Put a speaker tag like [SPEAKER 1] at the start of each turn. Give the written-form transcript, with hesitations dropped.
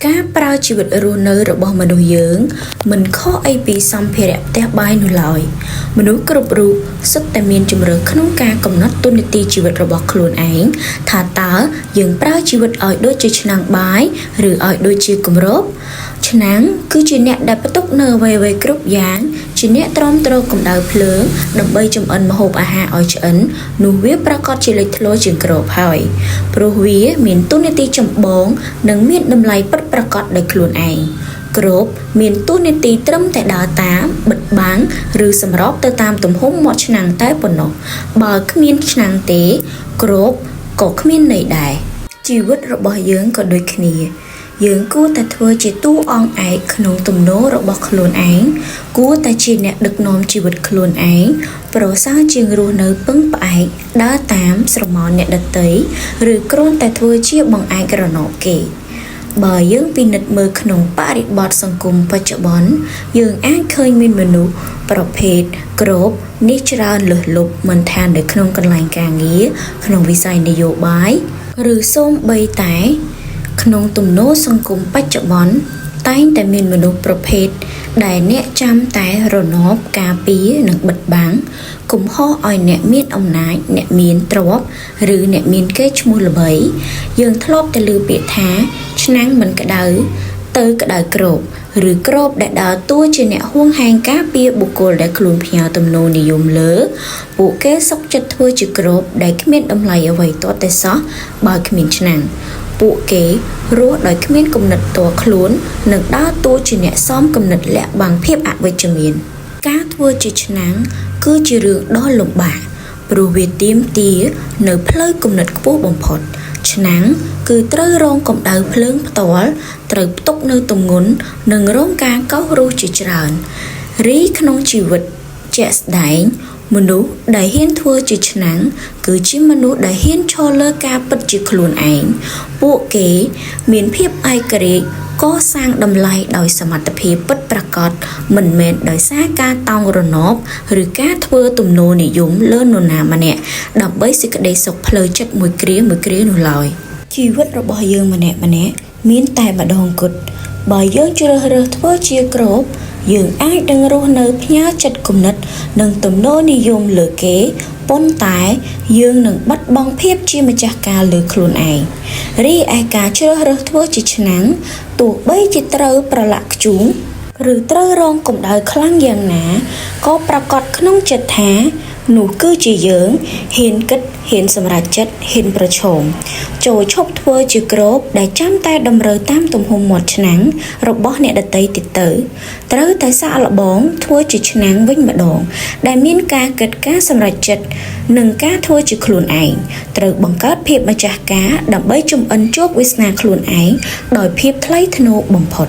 [SPEAKER 1] ការប្រើជីវិតរស់នៅរបស់មនុស្សយើងមិនខុសអីពីសម្ភារៈផ្ទះបាយនោះឡើយមនុស្សគ្រប់រូបសុទ្ធតែមានជម្រើសក្នុងការកំណត់ទូនាទីជីវិតរបស់ខ្លួនឯងថាតើយើងប្រើជីវិតឲ្យដូចជាឆ្នាំងបាយឬឲ្យដូចជាគម្របឆ្នាំងគឺជាអ្នកដែលផ្ទុកនៅអ្វីៗគ្រប់យ៉ាងជាអ្នកទ្រាំទ្រកម្ដៅភ្លើងដើម្បីចម្អិនម្ហូបអាហារឲ្យឆ្អិននោះវាប្រកាសជាលេចធ្លោជាងគ្របហើយព្រោះវាមានទូនាទីចម្បងនិងមានតម្លៃពិតប្រាកដដោយខ្លួនឯងគ្របមានទូនាទីត្រឹមតែដើរតាមបិទបាំងឬសម្របទៅតាមទំហំមាត់ឆ្នាំងតែប៉ុណ្ណោះបើគ្មានឆ្នាំងទេគ្របក៏គ្មានន័យដែរជីវិតរបស់យើងក៏ដូចគ្នាយើងគួរតែធ្វើជាតួអង្គឯកក្នុងទំនោររបស់ខ្លួនឯងគួរតែជាអ្នកដឹកនាំជីវិតខ្លួនឯងប្រសើរជាងរស់នៅពឹងផ្អែកដើរតាមស្រមោលអ្នកដទៃឬគ្រាន់តែធ្វើជាបង្អែករណបគេបើយើងពិនិត្យមើលក្នុងបរិបទសង្គមបច្ចុប្បន្នយើងអាចឃើញមានមនុស្សប្រភេទគ្របនេះច្រើនលើសលប់មិនថានៅក្នុងកន្លែងការងារក្នុងវិស័យនយោបាយឬសូម្បីតែក្នុងទំនោរសង្គមបច្ចុប្បន្នតែងតែមានមនុស្សប្រភេទដែលអ្នកចាំតែរណបការពារនិងបិទបាំងកុំហោះឲ្យអ្នកមានអំណាចអ្នកមានទ្រព្យឬអ្នកមានកេរ្តិ៍ឈ្មោះល្បីយើងធ្លាប់តែឮពាក្យថាឆ្នាំងមិនក្តៅទៅក្តៅគ្របឬគ្របដែលដើរតួជាអ្នកហួងហែងការពារបុគ្គលដែលខ្លួនផ្ញើទំនោរនិយមលើពួកគេសុខចិត្តធ្វើជាគ្របដែលគ្មានតម្លៃអ្វីទាល់តែសោះបើគ្មានឆ្នាំងពួកគេរស់ដោយគ្មានគំនិតតខ្លួននិងដើរតួជាអ្នកសមគំនិតលាក់បាំងភាពអវិជ្ជមានការធ្វើជាឆ្នាំងគឺជារឿងដ៏លំបាកព្រោះវាទាមទារនៅផ្លូវគំនិតខ្ពស់បំផុតឆ្នាំងគឺត្រូវរងកម្ដៅភ្លើងផ្ទាល់ត្រូវផ្ទុកនៅទម្ងន់និងរងការកោសរោសជាច្រើនរីក្នុងជីវិតជាក់ស្ដែងមនុស្សដែលហ៊ានធ្វើជាឆ្នាំងគឺជាមនុស្សដែលហ៊ានឈរលើការពិតជាខ្លួនឯងពួកគេមានភាពឯករាជ្យកសាងតម្លៃដោយសមត្ថភាពពិតប្រាកដមិនមែនដោយសារការតោងរណបឬការធ្វើទំនោរនិយមលើនរណាម្នាក់ដើម្បីសេចក្តីសុខផ្លូវចិត្តមួយគ្រានោះឡើយជីវិតរបស់យើងម្នាក់មានតែម្ដងគត់បើយើងជ្រើសរើសធ្វើជាគ្របយើងអាចនឹងរស់នៅផ្ញើចិត្តគំនិតនិងទំនោរនិយមលើគេប៉ុន្តែយើងនឹងបាត់បង់ភាពជាម្ចាស់ការលើខ្លួនឯងរីឯការជ្រើសរើសធ្វើជាឆ្នាំងទោះបីជាត្រូវប្រឡាក់ធ្យូងឬត្រូវរងកម្ដៅខ្លាំងយ៉ាងណាក៏ប្រកាសក្នុងចិត្តថានោះគឺជាយើងហ៊ានគិតហ៊ានសម្រេចចិត្តហ៊ានប្រឈមចូលឈប់ធ្វើជាគ្របដែលចាំតែតម្រូវតាមទំហំមាត់ឆ្នាំងរបស់អ្នកដទៃទៀតទៅត្រូវតែសាកល្បងធ្វើជាឆ្នាំងវិញម្ដងដែលមានការគិតការសម្រេចចិត្តនិងការធ្វើជាខ្លួនឯងត្រូវបង្កើតភាពម្ចាស់ការដើម្បីចម្អិនជោគវាសនាខ្លួនឯងដោយភាពថ្លៃថ្នូរបំផុត